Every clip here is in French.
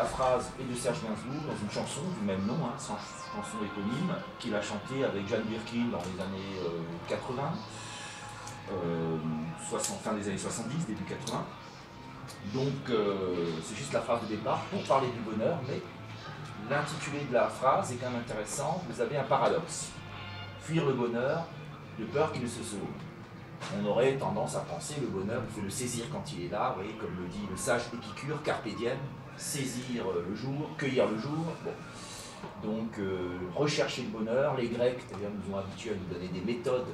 la phrase est de Serge Gainsbourg dans une chanson du même nom, hein, chanson éponyme, qu'il a chantée avec Jeanne Birkin dans les années 80, fin des années 70, début 80. Donc c'est juste la phrase de départ pour parler du bonheur, mais l'intitulé de la phrase est quand même intéressant. Vous avez un paradoxe. Fuir le bonheur de peur qu'il ne se sauve. On aurait tendance à penser le bonheur, il faut le saisir quand il est là, vous voyez, comme le dit le sage Épicure, carpe diem, saisir le jour, cueillir le jour. Bon. Donc rechercher le bonheur, les Grecs nous ont habitués à nous donner des méthodes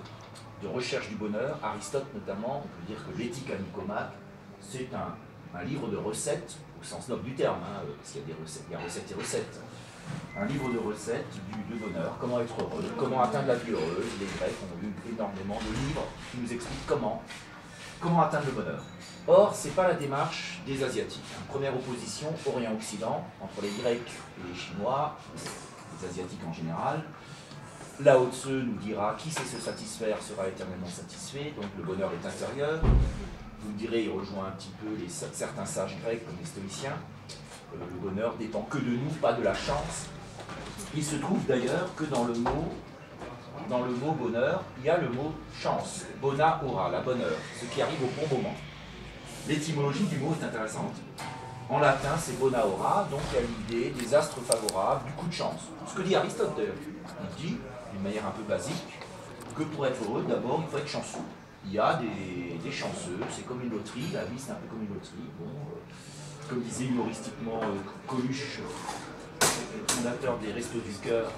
de recherche du bonheur. Aristote notamment, on peut dire que l'éthique à Nicomaque, c'est un livre de recettes, au sens noble du terme, hein, parce qu'il y a des recettes, il y a recettes et recettes. Un livre de recettes du bonheur, comment être heureux, comment atteindre la vie heureuse. Les Grecs ont lu énormément de livres qui nous expliquent comment atteindre le bonheur. Or, ce n'est pas la démarche des Asiatiques. Première opposition, Orient-Occident, entre les Grecs et les Chinois, les Asiatiques en général. Lao Tse nous dira qui sait se satisfaire sera éternellement satisfait, donc le bonheur est intérieur. Vous me direz, il rejoint un petit peu certains sages grecs comme les stoïciens. Le bonheur dépend que de nous, pas de la chance. Il se trouve d'ailleurs que dans le mot bonheur, il y a le mot chance, bona ora, la bonne heure, ce qui arrive au bon moment. L'étymologie du mot est intéressante. En latin, c'est bona ora, donc il y a l'idée des astres favorables, du coup de chance. Ce que dit Aristote d'ailleurs. Il dit, d'une manière un peu basique, que pour être heureux, d'abord, il faut être chanceux. Il y a des chanceux, c'est comme une loterie, la vie c'est un peu comme une loterie. Bon, comme disait humoristiquement Coluche, le fondateur des Restos du Cœur,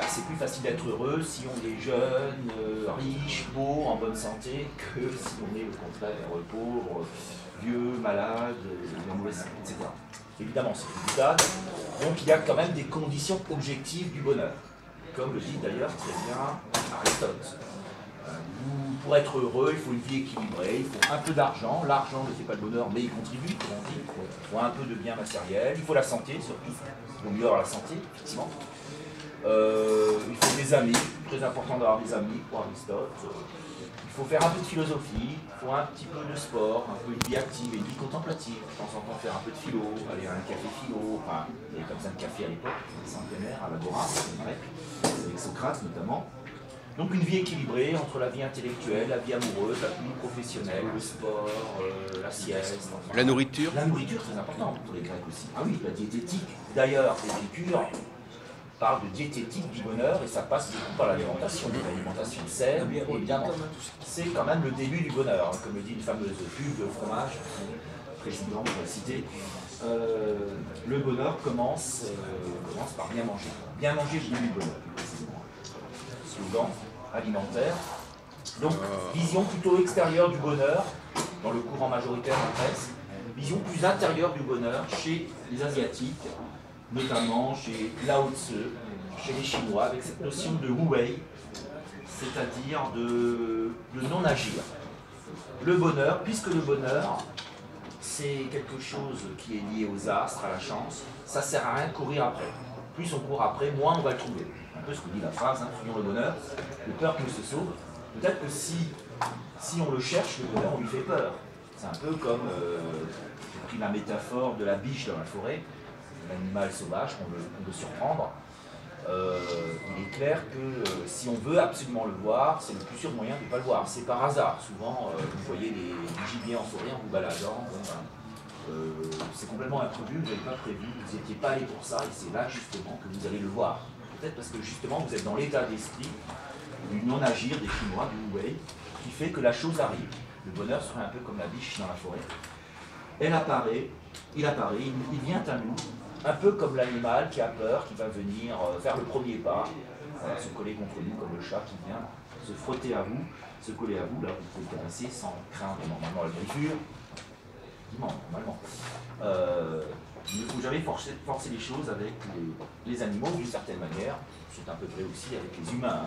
c'est plus facile d'être heureux si on est jeune, riche, beau, en bonne santé, que si on est au contraire pauvre, vieux, malade, en mauvaise santé, etc. Évidemment, c'est une boutade. Donc il y a quand même des conditions objectives du bonheur, comme le dit d'ailleurs très bien Aristote. Pour être heureux, il faut une vie équilibrée, il faut un peu d'argent. L'argent ne fait pas le bonheur, mais il contribue, comme on dit. Il faut un peu de biens matériels, il faut la santé surtout. Il vaut mieux avoir la santé, effectivement. Il faut des amis, très important d'avoir des amis pour Aristote. Il faut faire un peu de philosophie, il faut un petit peu de sport, un peu une vie active et une vie contemplative. De temps en temps faire un peu de philo, aller à un café philo, enfin, il y avait comme ça un café à l'époque, centenaire, à l'Agora, avec Socrate notamment. Donc une vie équilibrée entre la vie intellectuelle, la vie amoureuse, la vie professionnelle, le sport, la sieste. Enfin, la nourriture. La nourriture, très importante pour les Grecs aussi. Ah oui, la diététique. D'ailleurs, Épicure parle de diététique du bonheur et ça passe beaucoup par l'alimentation. L'alimentation saine, évidemment, c'est quand même le début du bonheur. Comme le dit une fameuse pub de fromage, président, on va le citer. Le bonheur commence par bien manger. Bien manger, je dis du bonheur. Slogan alimentaire. Donc, vision plutôt extérieure du bonheur, dans le courant majoritaire en presse, vision plus intérieure du bonheur chez les Asiatiques, notamment chez Lao Tse, chez les Chinois, avec cette notion de wu wei, c'est-à-dire de non-agir. Le bonheur, puisque le bonheur, c'est quelque chose qui est lié aux astres, à la chance, ça sert à rien de courir après. Plus on court après, moins on va le trouver. Un peu ce que dit la phrase, hein, fuyons le bonheur, de peur qu'il se sauve. Peut-être que si on le cherche, le bonheur, on lui fait peur. C'est un peu comme, j'ai pris la métaphore de la biche dans la forêt, l'animal sauvage qu'on veut surprendre. Il est clair que si on veut absolument le voir, c'est le plus sûr moyen de ne pas le voir. C'est par hasard. Souvent, vous voyez du gibier en forêt en vous baladant. C'est complètement imprévu, vous n'avez pas prévu, vous n'étiez pas allé pour ça, et c'est là justement que vous allez le voir. Peut-être parce que justement vous êtes dans l'état d'esprit du non-agir des Chinois, du wu wei, qui fait que la chose arrive. Le bonheur serait un peu comme la biche dans la forêt. Elle apparaît, il vient à nous, un peu comme l'animal qui a peur, qui va venir faire le premier pas, se coller contre nous comme le chat qui vient se frotter à vous, se coller à vous, là vous pouvez le caresser sans craindre normalement la griffure. Normalement. Il ne faut jamais forcer les choses avec les animaux d'une certaine manière. C'est un peu vrai aussi avec les humains.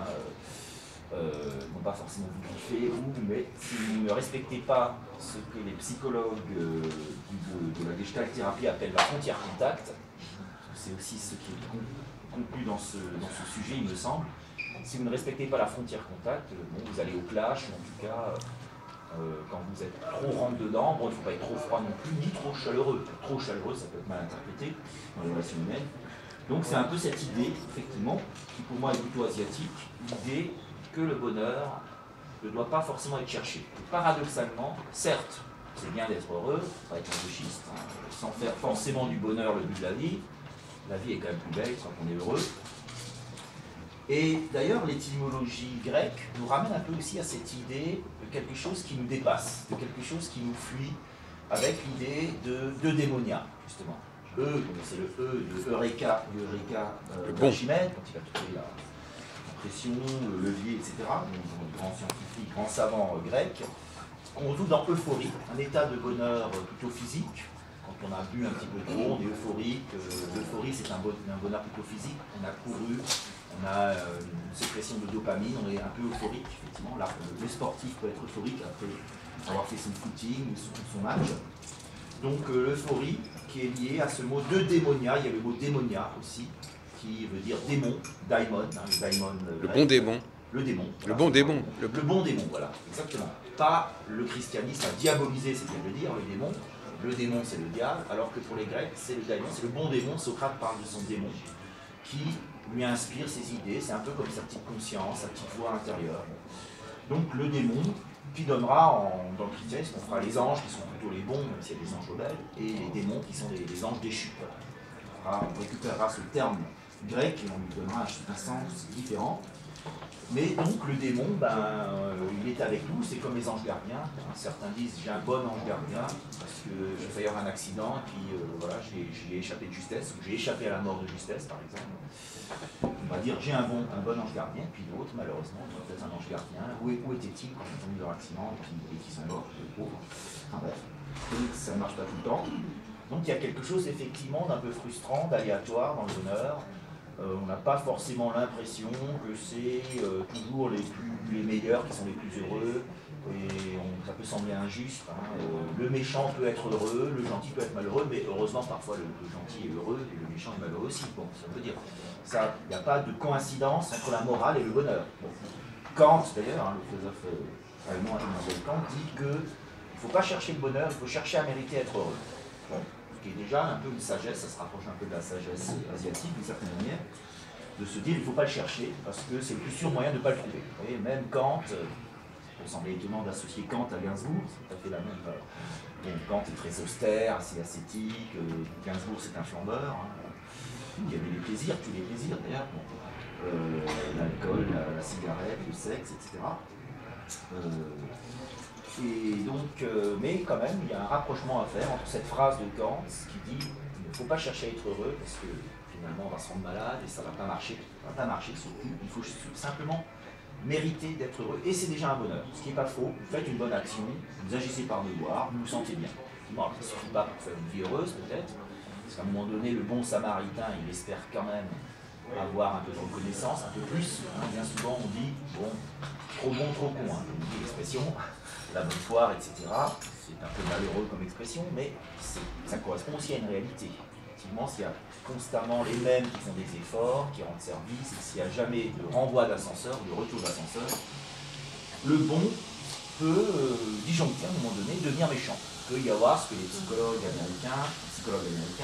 Non pas forcément vous griffer, mais si vous ne respectez pas ce que les psychologues de la gestalt thérapie appellent la frontière contact, c'est aussi ce qui est conclu dans ce sujet, il me semble. Si vous ne respectez pas la frontière contact, bon, vous allez au clash, ou en tout cas quand vous êtes trop rentre dedans, bon, il ne faut pas être trop froid non plus, ni trop chaleureux. Trop chaleureux, ça peut être mal interprété dans les relations humaines. Donc c'est un peu cette idée, effectivement, qui pour moi est plutôt asiatique, l'idée que le bonheur ne doit pas forcément être cherché. Paradoxalement, certes, c'est bien d'être heureux, pas être masochiste, hein, sans faire forcément du bonheur le but de la vie est quand même plus belle quand on est heureux. Et d'ailleurs, l'étymologie grecque nous ramène un peu aussi à cette idée de quelque chose qui nous dépasse, de quelque chose qui nous fuit, avec l'idée de démonia, justement. C'est le de Eureka d'Archimède, quand il a trouvé la pression, le levier, etc. Donc, grand scientifique, grand savant grec, qu'on retrouve dans euphorie, un état de bonheur plutôt physique. Quand on a bu un petit peu trop, on est euphorique. L'euphorie, c'est un bonheur plutôt physique. On a couru, on a une sécrétion de dopamine, on est un peu euphorique, effectivement. Là, le sportif peut être euphorique après avoir fait son footing ou son match. Donc l'euphorie qui est liée à ce mot de démonia, il y a le mot démonia aussi, qui veut dire démon, daimon, hein, le daimon. Le bon démon. Le démon. Le bon démon. Le bon démon, voilà, exactement. Pas le christianisme a diabolisé, c'est bien de le dire, le démon. Le démon, c'est le diable, alors que pour les Grecs, c'est le daimon, c'est le bon démon. Socrate parle de son démon, qui lui inspire ses idées, c'est un peu comme sa petite conscience, sa petite voix intérieure. Donc le démon, qui donnera, dans le christianisme, on fera les anges qui sont plutôt les bons, même s'il y a des anges rebelles, et les démons qui sont les anges déchus. On récupérera ce terme grec et on lui donnera un sens différent. Mais donc le démon, il est avec nous, c'est comme les anges gardiens. Certains disent j'ai un bon ange gardien parce que j'ai failli avoir un accident et puis voilà, j'ai échappé de justesse, ou j'ai échappé à la mort de justesse par exemple. On va dire j'ai un bon ange gardien, puis d'autres malheureusement ils ont peut-être un ange gardien. Où était-il quand ils ont eu leur accident et qu'ils sont morts, les pauvres. Enfin bref, ça ne marche pas tout le temps. Donc il y a quelque chose effectivement d'un peu frustrant, d'aléatoire dans le bonheur. On n'a pas forcément l'impression que c'est toujours les meilleurs qui sont les plus heureux, et ça peut sembler injuste. Hein. Le méchant peut être heureux, le gentil peut être malheureux, mais heureusement parfois le gentil est heureux et le méchant est malheureux aussi. Bon, ça veut dire, il n'y a pas de coïncidence entre la morale et le bonheur. Bon. Kant, d'ailleurs, hein, le philosophe allemand Immanuel Kant, dit qu'il ne faut pas chercher le bonheur, il faut chercher à mériter être heureux. Bon. Qui est déjà un peu une sagesse, ça se rapproche un peu de la sagesse asiatique d'une certaine manière, de se dire il ne faut pas le chercher, parce que c'est le plus sûr moyen de ne pas le trouver. Vous voyez, même Kant, ça peut sembler étonnant d'associer Kant à Gainsbourg, c'est tout à fait la même. Bon, Kant est très austère, assez ascétique, Gainsbourg c'est un flambeur, hein. Il y avait les plaisirs, tous les plaisirs d'ailleurs, bon. L'alcool, la cigarette, le sexe, etc. Et donc, mais quand même, il y a un rapprochement à faire entre cette phrase de Kant qui dit il ne faut pas chercher à être heureux parce que finalement on va se rendre malade et ça ne va pas marcher. Ça ne va pas marcher surtout. Il faut simplement mériter d'être heureux. Et c'est déjà un bonheur. Ce qui n'est pas faux. Vous faites une bonne action, vous agissez par devoir, vous vous sentez bien. Bon, ça ne suffit pas pour faire une vie heureuse peut-être, parce qu'à un moment donné, le bon samaritain, il espère quand même avoir un peu de reconnaissance, un peu plus. Hein. Bien souvent on dit, bon, trop bon, trop con, hein. Je vous dis l'expression. La bonne foire, etc. C'est un peu malheureux comme expression, mais ça correspond aussi à une réalité. Effectivement, s'il y a constamment les mêmes qui font des efforts, qui rendent service, et s'il n'y a jamais de renvoi d'ascenseur, de retour d'ascenseur, le bon peut disjoncter à un moment donné, devenir méchant. Il peut y avoir ce que les psychologues américains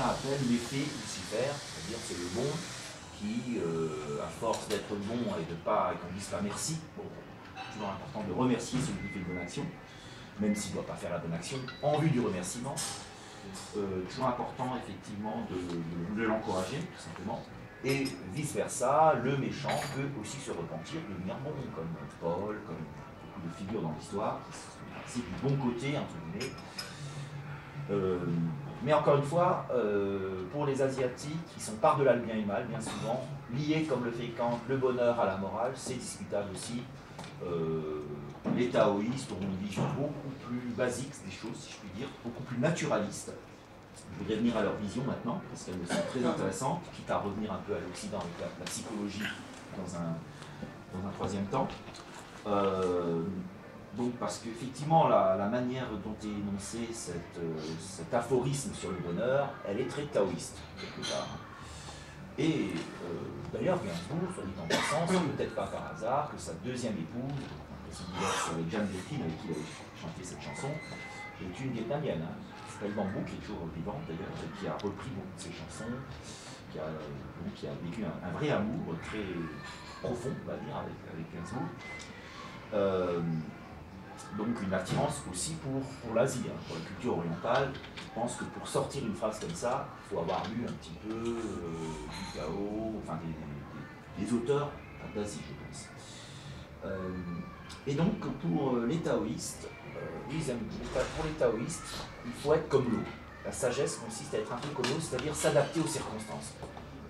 appellent l'effet Lucifer, c'est-à-dire c'est le bon qui, à force d'être bon et qu'on dise pas merci, bon, toujours important de remercier celui qui fait une bonne action, même s'il ne doit pas faire la bonne action, en vue du remerciement. Toujours important effectivement de l'encourager, tout simplement. Et vice-versa, le méchant peut aussi se repentir, devenir bon, comme Paul, comme beaucoup de figures dans l'histoire, c'est du bon côté, entre guillemets. Mais encore une fois, pour les Asiatiques, qui sont par-delà le bien et le mal, bien souvent, liés, comme le fait Kant, le bonheur à la morale, c'est discutable aussi. Les taoïstes ont une vision beaucoup plus basique des choses, si je puis dire, beaucoup plus naturaliste. Je voudrais venir à leur vision maintenant, parce qu'elle me semble très intéressante, quitte à revenir un peu à l'Occident avec la psychologie dans un troisième temps. Donc, parce qu'effectivement, la manière dont est énoncé cet aphorisme sur le bonheur, elle est très taoïste, quelque part. Et d'ailleurs, Gainsbourg, soit dit en passant, c'est peut-être pas par hasard que sa deuxième épouse, son divorce avec Jeanne Delphine, avec qui il avait chanté cette chanson, est une vietnamienne, hein, qui s'appelle Bambou, qui est toujours vivante d'ailleurs, et qui a repris beaucoup de ses chansons, qui a vécu un vrai amour très profond, on va dire, avec Gainsbourg. Donc une attirance aussi pour l'Asie, hein, pour la culture orientale. Je pense que pour sortir une phrase comme ça, il faut avoir lu un petit peu du Tao, enfin des auteurs d'Asie, je pense. Et donc pour les taoïstes, pour les taoïstes, il faut être comme l'eau. La sagesse consiste à être un peu comme l'eau, c'est-à-dire s'adapter aux circonstances.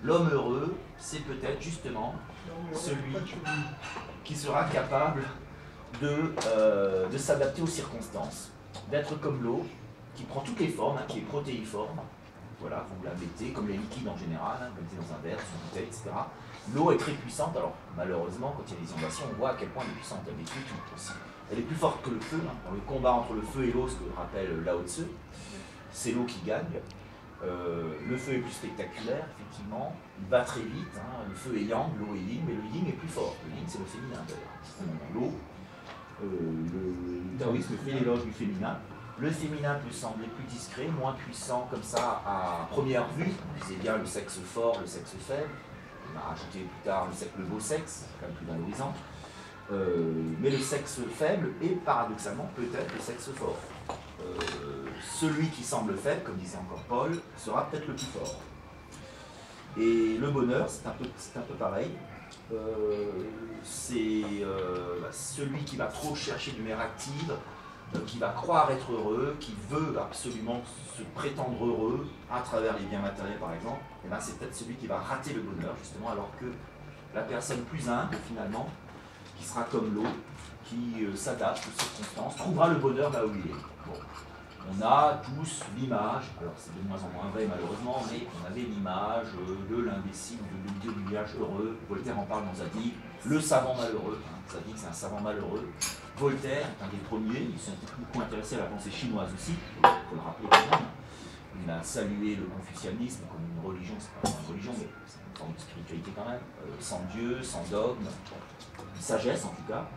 L'homme heureux, c'est peut-être justement celui qui sera capable de s'adapter aux circonstances, d'être comme l'eau, qui prend toutes les formes, hein, qui est protéiforme. Voilà, vous la mettez, comme les liquides en général, hein, vous la mettez dans un verre, sur une bouteille, etc. L'eau est très puissante, alors malheureusement, quand il y a des inondations, on voit à quel point elle est puissante, elle détruit tout aussi. Elle est plus forte que le feu, hein, dans le combat entre le feu et l'eau, ce que rappelle Lao Tzu, c'est l'eau qui gagne. Le feu est plus spectaculaire, effectivement, il va très vite, hein, le feu est yang, l'eau est yin, mais le yin est plus fort. Le yin, c'est le féminin d'ailleurs. L'eau, le taoïsme fait l'éloge du féminin. Le féminin peut sembler plus discret, moins puissant comme ça à première vue. On disait bien le sexe fort, le sexe faible. On a rajouté plus tard le beau sexe, c'est quand même plus valorisant. Mais le sexe faible est paradoxalement peut-être le sexe fort. Celui qui semble faible, comme disait encore Paul, sera peut-être le plus fort. Et le bonheur, c'est un peu pareil. C'est celui qui va trop chercher de lumière active, qui va croire être heureux, qui veut absolument se prétendre heureux à travers les biens matériels par exemple, et là c'est peut-être celui qui va rater le bonheur justement, alors que la personne plus humble finalement, qui sera comme l'eau, qui s'adapte aux circonstances, trouvera le bonheur là où il est. Bon. On a tous l'image, alors c'est de moins en moins vrai malheureusement, mais on avait l'image de l'imbécile, de du village heureux. Voltaire en parle dans Zadig, le savant malheureux. Zadig c'est un savant malheureux. Voltaire est un des premiers, il s'est beaucoup intéressé à la pensée chinoise aussi, il faut le rappeler quand même. Il a salué le confucianisme comme une religion, c'est pas une religion, mais c'est une forme de spiritualité quand même, sans Dieu, sans dogme, sagesse en tout cas.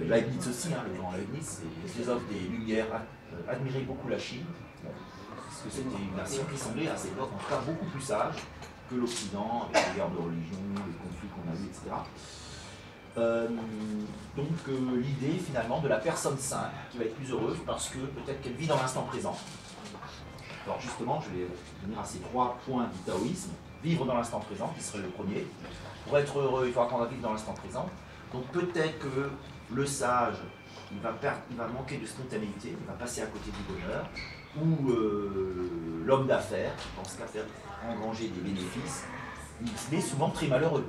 Leibniz aussi, hein, le grand Leibniz, le philosophe des Lumières, admirait beaucoup la Chine, parce que c'était une nation qui semblait à cette époque en tout cas beaucoup plus sage que l'Occident, avec les guerres de religion, les conflits qu'on a vus, etc. Donc l'idée finalement de la personne simple qui va être plus heureuse parce que peut-être qu'elle vit dans l'instant présent. Alors justement, je vais venir à ces 3 points du taoïsme. Vivre dans l'instant présent, qui serait le premier. Pour être heureux, il faut apprendre à vivre dans l'instant présent. Donc peut-être que le sage, il va manquer de spontanéité, il va passer à côté du bonheur, ou l'homme d'affaires, qui pense qu'à faire engranger des bénéfices, il est souvent très malheureux.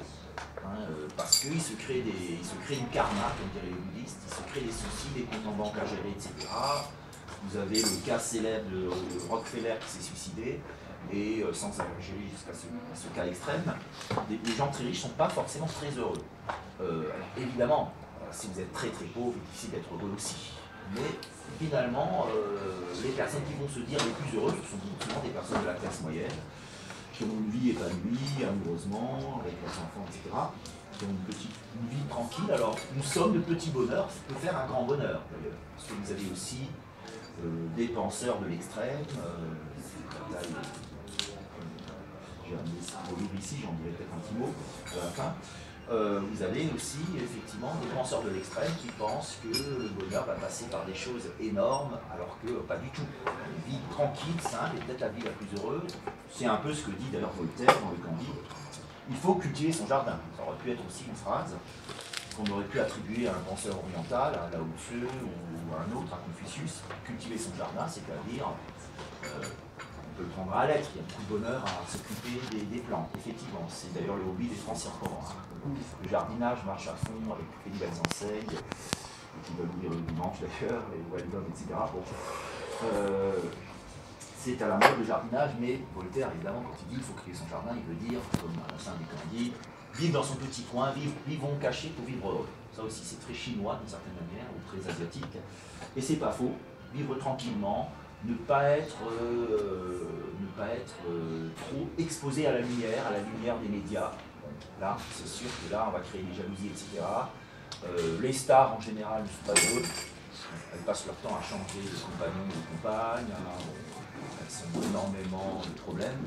Parce qu'il se crée une karma, comme diraient les bouddhistes, il se crée des soucis, des comptes en banque à gérer, etc. Vous avez le cas célèbre de Rockefeller qui s'est suicidé, et sans aller jusqu'à ce cas extrême, les gens très riches ne sont pas forcément très heureux. Évidemment, si vous êtes très très pauvre, il est difficile d'être heureux aussi. Mais finalement, les personnes qui vont se dire les plus heureuses sont souvent des personnes de la classe moyenne, qui ont une vie épanouie, amoureusement, avec leurs enfants, etc., qui ont une vie tranquille. Alors, une somme de petits bonheurs peut faire un grand bonheur, d'ailleurs. Parce que vous avez aussi des penseurs de l'extrême. J'ai un livre ici, j'en dirai peut-être un petit mot à la fin. Vous avez aussi effectivement des penseurs de l'extrême qui pensent que le bonheur va passer par des choses énormes, alors que pas du tout. Une vie tranquille, simple, est peut-être la vie la plus heureuse. C'est un peu ce que dit d'ailleurs Voltaire dans le Candide. Il faut cultiver son jardin. Ça aurait pu être aussi une phrase qu'on aurait pu attribuer à un penseur oriental, à Lao Tzu ou à un autre, à Confucius. Cultiver son jardin, c'est-à-dire on peut le prendre à lettre, il y a beaucoup de bonheur à s'occuper des plantes, effectivement. C'est d'ailleurs le hobby des Français en Provence. Le jardinage marche à fond avec toutes les belles enseignes, qui veulent ouvrir le dimanche d'ailleurs, les Weldon, etc. Bon. C'est à la mode le jardinage, mais Voltaire, évidemment, quand il dit qu'il faut créer son jardin, il veut dire, comme à la fin du Candide, vivre dans son petit coin, vivons cachés pour vivre heureux. Ça aussi, c'est très chinois d'une certaine manière, ou très asiatique. Et c'est pas faux, vivre tranquillement, ne pas être trop exposé à la lumière des médias. Là, c'est sûr que là, on va créer des jalousies, etc. Les stars, en général, ne sont pas heureuses. Elles passent leur temps à changer de compagnon ou de compagne. Elles ont énormément de problèmes.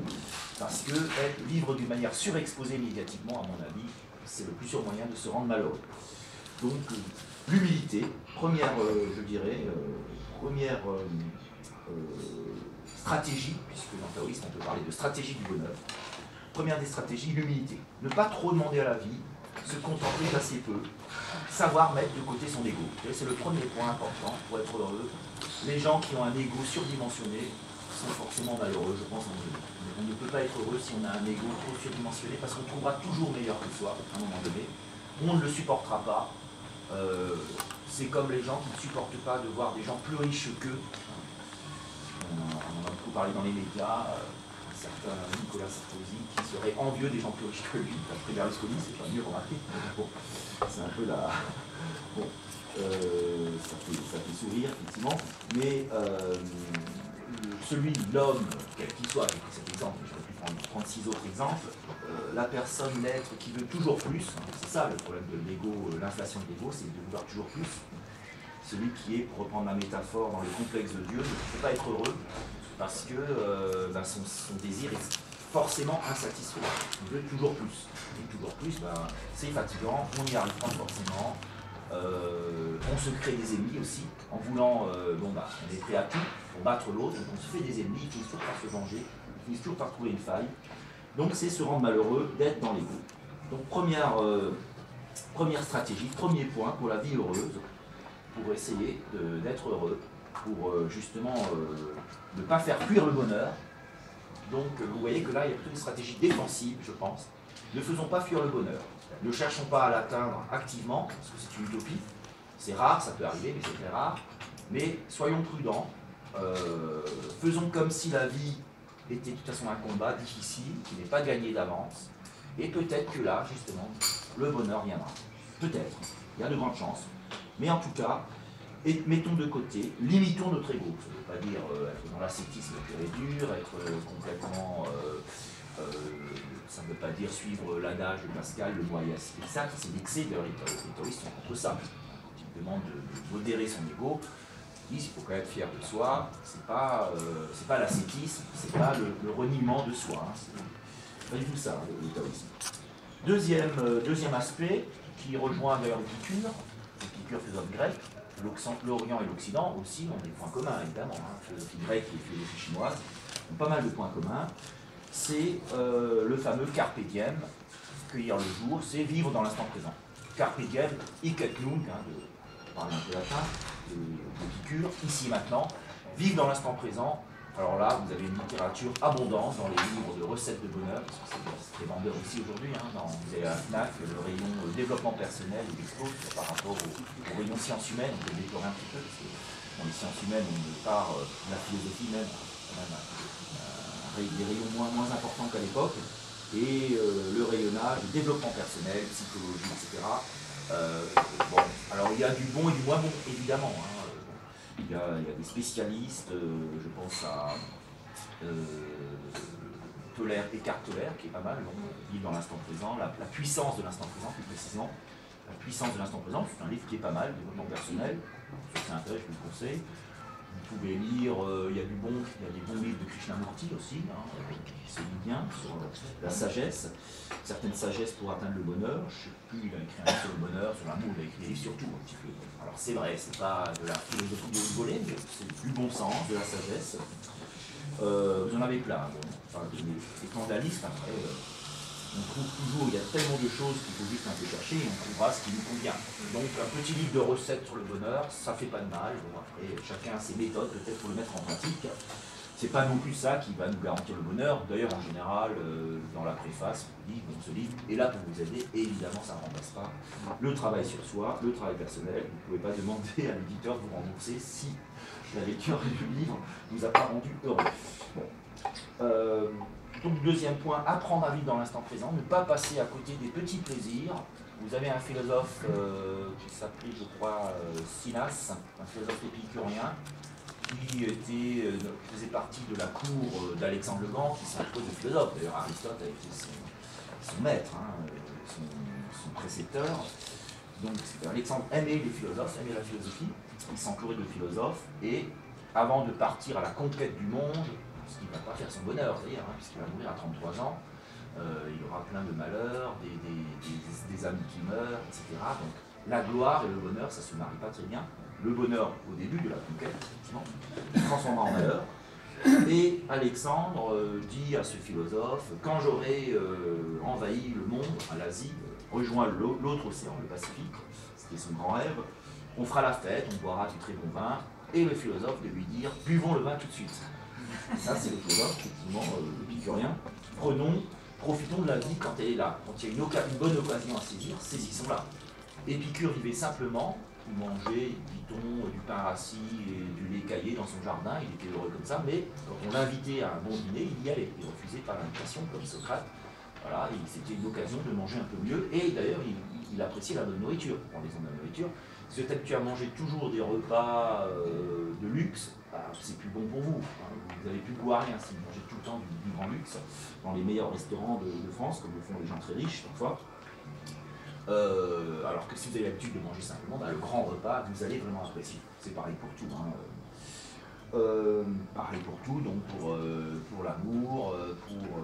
Parce que vivre d'une manière surexposée médiatiquement, à mon avis, c'est le plus sûr moyen de se rendre malheureux. Donc, l'humilité, première, je dirais, première stratégie, puisque dans le taoïsme, on peut parler de stratégie du bonheur. Première des stratégies, l'humilité. Ne pas trop demander à la vie, se contenter d'assez peu, savoir mettre de côté son ego. C'est le premier point important pour être heureux. Les gens qui ont un ego surdimensionné sont forcément malheureux, je pense. On ne peut pas être heureux si on a un ego trop surdimensionné, parce qu'on trouvera toujours meilleur que soi, à un moment donné. On ne le supportera pas. C'est comme les gens qui ne supportent pas de voir des gens plus riches qu'eux. On en a beaucoup parlé dans les médias. Certain Nicolas Sarkozy qui serait envieux des gens plus riches que lui. Après Berlusconi, c'est pas mieux remarqué. Bon, c'est un peu la... Bon, ça fait sourire, effectivement. Mais l'homme, quel qu'il soit, j'ai pris cet exemple, mais j'aurais pu prendre 36 autres exemples, la personne, l'être qui veut toujours plus, c'est ça le problème de l'ego, l'inflation de l'ego, c'est de vouloir toujours plus. Celui qui est, pour reprendre ma métaphore, dans le complexe de Dieu, ne peut pas être heureux, parce que son désir est forcément insatisfait. Il veut toujours plus. Et toujours plus, c'est fatigant, on n'y arrive pas forcément. On se crée des ennemis aussi, en voulant, on est prêt à tout pour battre l'autre, donc on se fait des ennemis, ils finissent toujours par se venger, ils finissent toujours par trouver une faille. Donc c'est se rendre malheureux d'être dans l'ego. Donc première stratégie, premier point pour la vie heureuse, pour essayer d'être heureux, pour justement ne pas faire fuir le bonheur. Donc vous voyez que là, il y a plutôt une stratégie défensive, je pense. Ne faisons pas fuir le bonheur. Ne cherchons pas à l'atteindre activement, parce que c'est une utopie. C'est rare, ça peut arriver, mais c'est très rare. Mais soyons prudents. Faisons comme si la vie était de toute façon un combat difficile, qui n'est pas gagné d'avance. Et peut-être que là, justement, le bonheur viendra. Peut-être. Il y a de grandes chances. Mais en tout cas, mettons de côté, limitons notre ego. Ça ne veut pas dire être dans l'ascétisme pur et dur, être complètement... ça ne veut pas dire suivre l'adage de Pascal, le moi et ça, c'est l'excès. D'ailleurs, les taoïstes sont contre ça. Quand ils demandent de modérer son ego, ils disent qu'il faut quand même être fier de soi. C'est pas l'ascétisme, c'est pas le reniement de soi. Hein. C'est pas du tout ça, le taoïsme. Deuxième aspect, qui rejoint d'ailleurs l'Épicure philosophe grec, l'Orient et l'Occident aussi ont des points communs, évidemment. Hein. La philosophie grecque et la philosophie chinoise ont pas mal de points communs. C'est le fameux carpe diem, cueillir le jour, c'est vivre dans l'instant présent. Carpe diem, hic et nunc, pour parler un peu latin, d'Épicure, ici et maintenant, vivre dans l'instant présent. Alors là, vous avez une littérature abondante dans les livres de recettes de bonheur, parce que c'est très vendeur aussi aujourd'hui. Hein, vous avez à FNAC, le rayon développement personnel, il explose par rapport au rayon sciences humaines. On peut le déplorer un petit peu, parce que dans les sciences humaines, on part de la philosophie même, quand même des rayons moins importants qu'à l'époque. Et le rayonnage, le développement personnel, psychologie, etc. Alors il y a du bon et du moins bon, évidemment. Hein. Il y a des spécialistes, je pense à Toller, Eckhart Tolle, qui est pas mal, donc vivre dans l'instant présent, la puissance de l'instant présent, plus précisément. La puissance de l'instant présent, c'est un livre qui est pas mal, développement personnel, si ça intéresse, je vous le conseille. Vous pouvez lire, il y a des bons livres de Krishnamurti aussi, hein, qui se lit bien sur la sagesse, certaines sagesses pour atteindre le bonheur. Je ne sais plus, il a écrit un livre sur le bonheur, sur l'amour, il a écrit des livres sur tout un petit peu. Alors c'est vrai, c'est pas de la philosophie de rigoler, mais c'est du bon sens, de la sagesse. Vous en avez plein. Bon, enfin, les scandalistes, après, on trouve toujours, il y a tellement de choses qu'il faut juste un peu chercher et on trouvera ce qui nous convient. Donc un petit livre de recettes sur le bonheur, ça fait pas de mal. Bon, après, chacun a ses méthodes peut-être pour le mettre en pratique. C'est pas non plus ça qui va nous garantir le bonheur. D'ailleurs, en général, dans la préface, on dit, bon, ce livre est là pour vous aider, et évidemment, ça ne remplace pas le travail sur soi, le travail personnel. Vous ne pouvez pas demander à l'éditeur de vous rembourser si la lecture du livre ne vous a pas rendu heureux. Bon. Donc, deuxième point, apprendre à vivre dans l'instant présent, ne pas passer à côté des petits plaisirs. Vous avez un philosophe qui s'appelait, je crois, Sinas, un philosophe épicurien, qui faisait partie de la cour d'Alexandre le Grand, qui s'impose de philosophe. D'ailleurs, Aristote a été son maître. Hein. son précepteur. Donc Alexandre aimait les philosophes, aimait la philosophie, il s'entourait de philosophes, et avant de partir à la conquête du monde, ce qui ne va pas faire son bonheur d'ailleurs, hein, puisqu'il va mourir à 33 ans, il aura plein de malheurs, des amis qui meurent, etc. Donc la gloire et le bonheur, ça ne se marie pas très bien. Le bonheur au début de la conquête, effectivement, il transformera en malheur. Et Alexandre dit à ce philosophe, quand j'aurai envahi le monde, à l'Asie, rejoint l'autre océan, le Pacifique, c'était son grand rêve, on fera la fête, on boira du très bon vin, et le philosophe de lui dire, buvons le vin tout de suite. Ça c'est le philosophe, effectivement, épicurien. Profitons de la vie quand elle est là, quand il y a une bonne occasion à saisir, saisissons-la. Épicure vivait simplement, il mangeait, dit-on, du pain rassis et du lait caillé dans son jardin, il était heureux comme ça, mais quand on l'invitait à un bon dîner, il y allait, il refusait pas l'invitation comme Socrate. Voilà, c'était une occasion de manger un peu mieux, et d'ailleurs il appréciait la bonne nourriture. En disant de la nourriture, si tu as mangé toujours des repas de luxe, bah, c'est plus bon pour vous. Hein. Vous n'avez plus goût à rien si vous mangez tout le temps du grand luxe, dans les meilleurs restaurants de France, comme le font les gens très riches parfois. Alors que si vous avez l'habitude de manger simplement, bah, le grand repas, vous allez vraiment apprécier. C'est pareil pour tout. Hein. Pareil pour tout, donc pour l'amour,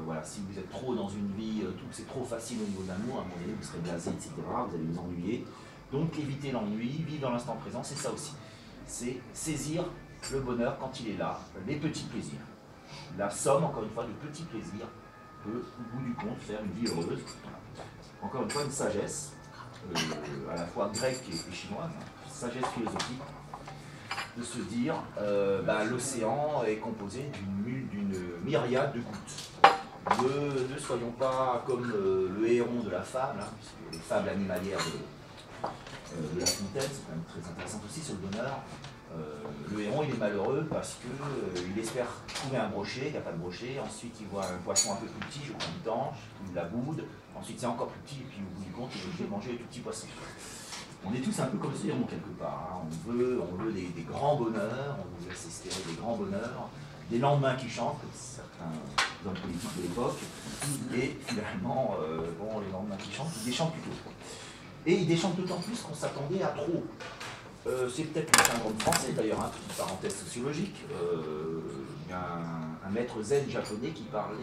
voilà, si vous êtes trop dans une vie, c'est trop facile au niveau de l'amour, à un moment donné vous serez blasé, etc., vous allez vous ennuyer. Donc éviter l'ennui, vivre dans l'instant présent, c'est ça aussi. C'est saisir le bonheur quand il est là, les petits plaisirs. La somme, encore une fois, de petits plaisirs peut, au bout du compte, faire une vie heureuse. Voilà. Encore une fois, une sagesse, à la fois grecque et chinoise, hein, sagesse philosophique, de se dire l'océan est composé d'une myriade de gouttes. Ne soyons pas comme le héron de la fable, hein, puisque les fables animalières de La Fontaine, c'est quand même très intéressant aussi sur le bonheur. Le héron il est malheureux parce qu'il espère trouver un brochet, il n'y a pas de brochet, ensuite il voit un poisson un peu plus petit, je crois une tanche, il la boude, ensuite c'est encore plus petit, et puis au bout du compte il est obligé de manger les tout petits poissons. On est tous un peu comme ce héron quelque part, hein. On veut des grands bonheurs, on veut s'espérer des grands bonheurs, des lendemains qui chantent, comme certains hommes politiques de l'époque, et finalement, les lendemains qui chantent, ils déchantent plutôt. Et ils déchantent d'autant plus qu'on s'attendait à trop. C'est peut-être le syndrome français d'ailleurs, hein, petite parenthèse sociologique. Il y a un maître zen japonais qui parlait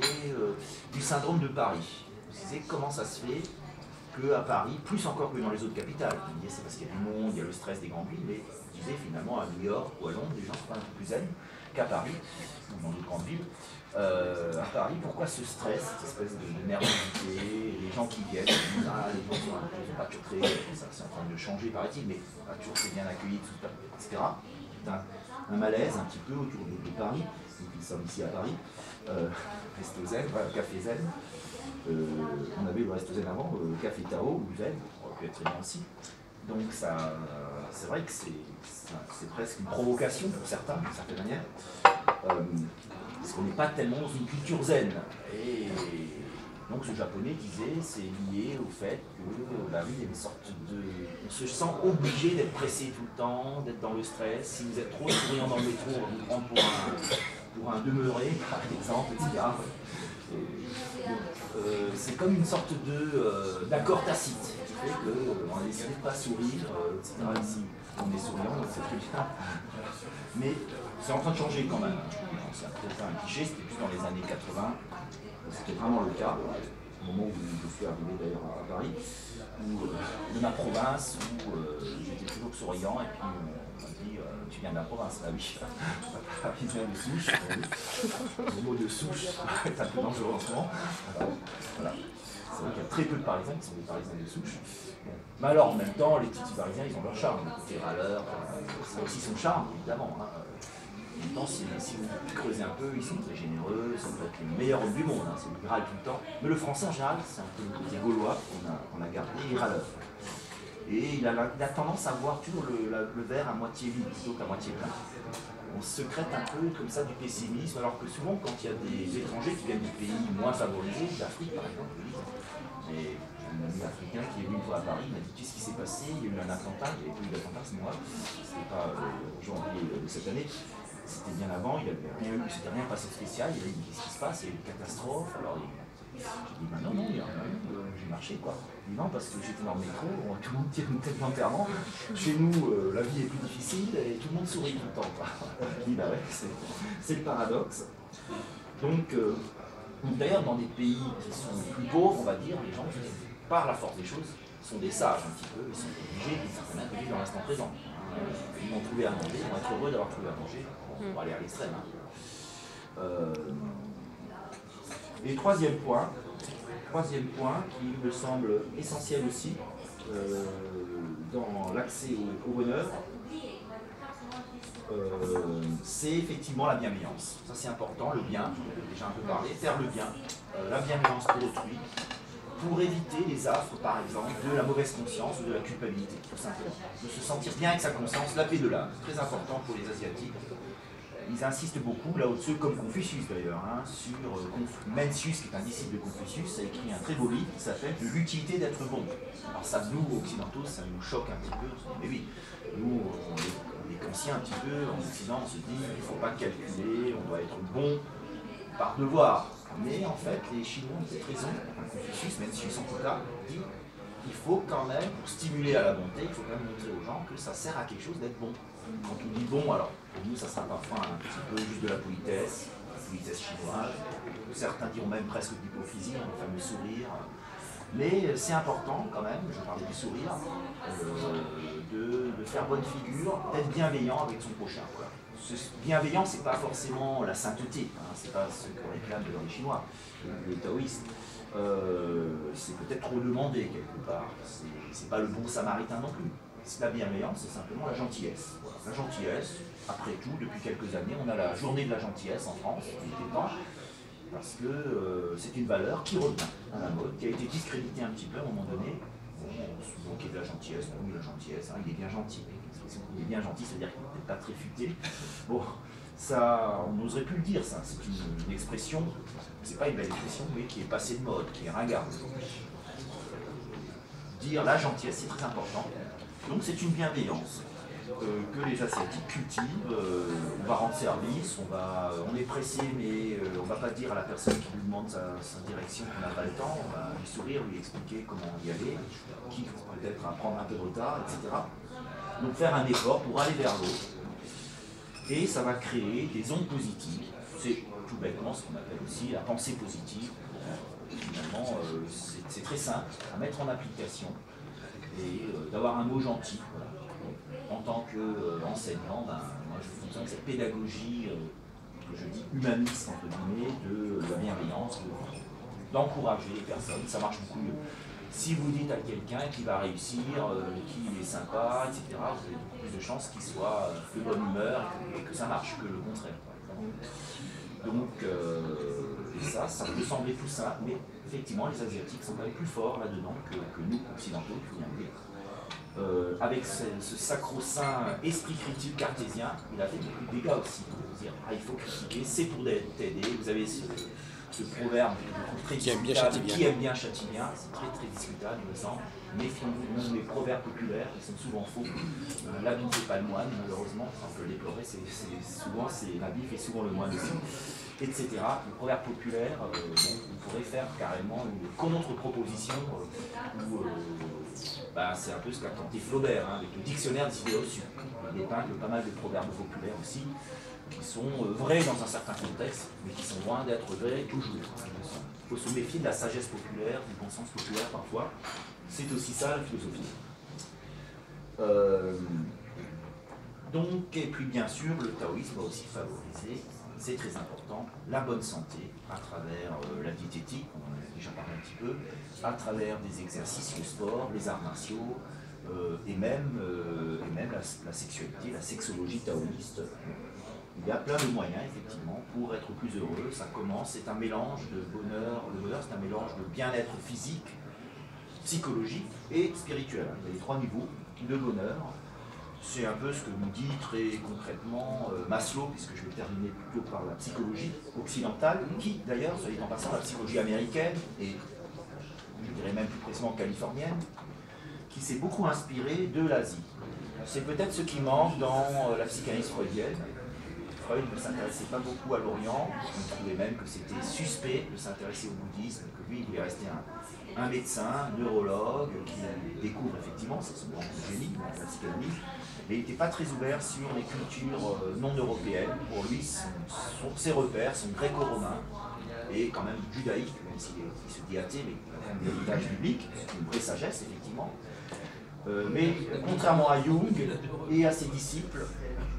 du syndrome de Paris. Il disait comment ça se fait qu'à Paris, plus encore que dans les autres capitales, il disait c'est parce qu'il y a du monde, il y a le stress des grandes villes, mais il disait finalement à New York ou à Londres, les gens sont un peu plus zen qu'à Paris, ou dans d'autres grandes villes. À Paris, pourquoi ce stress, cette espèce de nervosité, les gens qui viennent, les gens sont pas toujours très, ça c'est en train de changer paraît-il, mais pas toujours très bien accueillis, etc. Un malaise un petit peu autour de Paris, nous sommes ici à Paris, Resto Zen, voilà, Café Zen. On avait le Resto Zen avant, Café Tao ou Zen, ça aurait pu être très bien aussi. Donc c'est vrai que c'est presque une provocation pour certains, d'une certaine manière. Parce qu'on n'est pas tellement dans une culture zen. Et donc ce japonais disait, c'est lié au fait que la vie est une sorte de... On se sent obligé d'être pressé tout le temps, d'être dans le stress. Si vous êtes trop souriant dans le métro, on va vous prendre pour un demeuré, par exemple, etc. C'est comme une sorte d'accord tacite qui fait qu'on a décidé de ne pas sourire, etc. Ici, on est souriant, c'est très bien. Mais c'est en train de changer quand même. C'est peut-être un cliché, c'était plus dans les années 80. C'était vraiment le cas, au moment où je suis arrivé d'ailleurs à Paris, de ma province, où j'étais toujours souriant, et puis on m'a dit tu viens de la province, là oui, il vient de souche. Le mot de souche est un peu dangereux en ce moment. Voilà. C'est vrai qu'il y a très peu de Parisiens qui sont des Parisiens de souche. Bon. Mais alors en même temps, les petits Parisiens, ils ont leur charme. Les râleurs, ça a aussi son charme, évidemment. Hein. En même temps, si vous creusez un peu, ils sont très généreux, ça peut être les meilleurs hommes du monde, hein, c'est le Graal tout le temps. Mais le français en général, c'est un peu le côté gaulois qu'on a gardé, il est râleur. Et il a tendance à voir toujours le verre à moitié vide plutôt qu'à moitié plein. On secrète un peu comme ça du pessimisme, alors que souvent quand il y a des étrangers qui viennent de pays moins favorisés, d'Afrique par exemple, et j'ai un ami africain qui est venu une fois à Paris, il m'a dit qu'est-ce qui s'est passé, il y a eu un attentat, il n'y avait pas eu d'attentat ce mois, c'était pas janvier de cette année. C'était bien avant, il n'avait rien eu, c'était rien passé de spécial, il a dit qu'est-ce qui se passe, il y a eu une catastrophe, alors J'ai dit, ben non, il y a rien, j'ai marché quoi. Il dit non, parce que j'étais dans le métro, tout le monde tire une tête d'enterrement. Chez nous, la vie est plus difficile et tout le monde sourit tout le temps. Je dis, bah ouais, c'est le paradoxe. Donc, d'ailleurs, dans des pays qui sont plus pauvres, on va dire, les gens, par la force des choses, sont des sages un petit peu, ils sont obligés d'une certaine manière de vivre dans l'instant présent. Ils vont trouver à manger, ils vont être heureux d'avoir trouvé à manger. On va aller à l'extrême. Et troisième point qui me semble essentiel aussi dans l'accès au bonheur, c'est effectivement la bienveillance. Ça c'est important, le bien, j'en ai déjà un peu parlé, faire le bien, la bienveillance pour autrui, pour éviter les affres, par exemple, de la mauvaise conscience ou de la culpabilité, tout simplement. De se sentir bien avec sa conscience, la paix de l'âme, très important pour les Asiatiques. Ils insistent beaucoup, là au-dessus, comme Confucius d'ailleurs, sur Mencius, qui est un disciple de Confucius, a écrit un très beau livre qui s'appelle « L'utilité d'être bon ». Alors ça, nous, occidentaux, ça nous choque un petit peu, mais oui, nous, on est conscients un petit peu, en Occident, on se dit il ne faut pas calculer, on doit être bon par devoir. Mais en fait, les Chinois ont cette raison, Confucius, Mencius en tout cas, dit il faut quand même, pour stimuler à la bonté, il faut quand même montrer aux gens que ça sert à quelque chose d'être bon. Quand on dit bon, alors pour nous ça sera parfois un petit peu juste de la politesse chinoise, certains diront même presque de l'hypophysie, le fameux sourire. Mais c'est important quand même, je parlais du sourire, de faire bonne figure, d'être bienveillant avec son prochain. Bienveillant, c'est pas forcément la sainteté, c'est pas ce que réclament les Chinois, les taoïstes. C'est peut-être trop demandé quelque part, c'est pas le bon samaritain non plus. La bienveillance, c'est simplement la gentillesse. Voilà. La gentillesse, après tout, depuis quelques années, on a la journée de la gentillesse en France, il était temps, parce que c'est une valeur qui revient à la mode, qui a été discréditée un petit peu à un moment donné. Bon, qui est de la gentillesse, bon, la gentillesse, il est bien gentil. Il est bien gentil, c'est-à-dire qu'il n'est pas très futé. Bon, ça, on n'oserait plus le dire, ça. C'est une expression, c'est pas une belle expression, mais qui est passée de mode, qui est ringarde. Dire la gentillesse, c'est très important. Donc c'est une bienveillance que les Asiatiques cultivent. On va rendre service, on est pressé, mais on ne va pas dire à la personne qui lui demande sa direction qu'on n'a pas le temps. On va lui sourire, lui expliquer comment y aller, qui peut-être à prendre un peu de retard, etc. Donc faire un effort pour aller vers l'autre. Et ça va créer des ondes positives. C'est tout bêtement ce qu'on appelle aussi la pensée positive. Finalement, c'est très simple à mettre en application. Et d'avoir un mot gentil. Voilà. En tant qu'enseignant, moi je fonctionne avec cette pédagogie que je dis humaniste, entre guillemets, de la bienveillance, d'encourager les personnes, ça marche beaucoup mieux. Si vous dites à quelqu'un qui va réussir, qui est sympa, etc., vous avez beaucoup plus de chances qu'il soit de bonne humeur et que ça marche que le contraire. Donc, ça peut sembler tout simple, mais effectivement, les Asiatiques sont quand même plus forts là-dedans que nous, occidentaux, il faut bien le dire. Avec ce sacro-saint esprit critique cartésien, il a fait beaucoup de dégâts aussi. Dire, il faut critiquer, c'est pour t'aider. Vous avez ce proverbe très discutable, qui aime bien châtie bien, c'est très très discutable, il me semble. Méfions-nous, les proverbes populaires, ils sont souvent faux. L'habit ne fait pas le moine, malheureusement, on peut le déplorer, souvent l'habit fait souvent le moine aussi, etc. Les proverbes populaires, on pourrait faire carrément une contre-proposition où c'est un peu ce qu'a tenté Flaubert, avec le dictionnaire des idées reçues. Il épingle pas mal de proverbes populaires aussi, qui sont vrais dans un certain contexte, mais qui sont loin d'être vrais toujours. Il faut se méfier de la sagesse populaire, du bon sens populaire parfois. C'est aussi ça la philosophie. Donc, et puis bien sûr, le taoïsme va aussi favoriser, c'est très important, la bonne santé à travers la diététique, on en a déjà parlé un petit peu, à travers des exercices, le sport, les arts martiaux, et même la sexualité, la sexologie taoïste. Il y a plein de moyens, effectivement, pour être plus heureux. Ça commence, c'est un mélange de bonheur. Le bonheur, c'est un mélange de bien-être physique, psychologique et spirituel. Il y a les trois niveaux de bonheur. C'est un peu ce que nous dit très concrètement Maslow, puisque je vais terminer plutôt par la psychologie occidentale, qui, d'ailleurs, soit dit en passant, la psychologie américaine, et je dirais même plus précisément californienne, qui s'est beaucoup inspirée de l'Asie. C'est peut-être ce qui manque dans la psychanalyse freudienne. Freud ne s'intéressait pas beaucoup à l'Orient, il trouvait même que c'était suspect de s'intéresser au bouddhisme, que lui il voulait rester un médecin, un neurologue, qui découvre effectivement, c'est son grand génie, la psychanalyse, mais il n'était pas très ouvert sur les cultures non européennes. Pour lui, ses repères sont gréco-romains et quand même judaïques, même s'il se dit athée, mais il a quand même des héritages bibliques, une vraie sagesse effectivement. Mais contrairement à Jung et à ses disciples,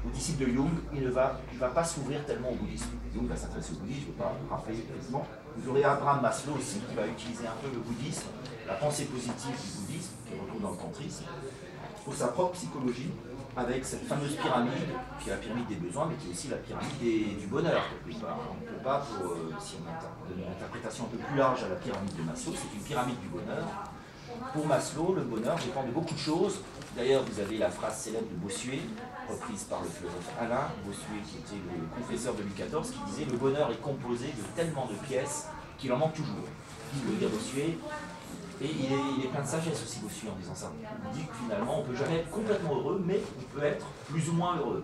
aux disciples de Jung, il ne va pas s'ouvrir tellement au bouddhisme. Jung va s'intéresser au bouddhisme, je ne vais pas rappeler précisément. Vous aurez Abraham Maslow aussi, qui va utiliser un peu le bouddhisme, la pensée positive du bouddhisme, qui retrouve dans le tantrisme, pour sa propre psychologie, avec cette fameuse pyramide, qui est la pyramide des besoins, mais qui est aussi la pyramide du bonheur, quelque part. On ne peut pas, si on donne une interprétation un peu plus large à la pyramide de Maslow, c'est une pyramide du bonheur. Pour Maslow, le bonheur dépend de beaucoup de choses. D'ailleurs, vous avez la phrase célèbre de Bossuet, reprise par le philosophe Alain Bossuet, qui était le confesseur de Louis XIV, qui disait « Le bonheur est composé de tellement de pièces qu'il en manque toujours ». Il veut dire Bossuet, et il est plein de sagesse aussi, Bossuet, en disant ça. Il dit que finalement, on ne peut jamais être complètement heureux, mais on peut être plus ou moins heureux.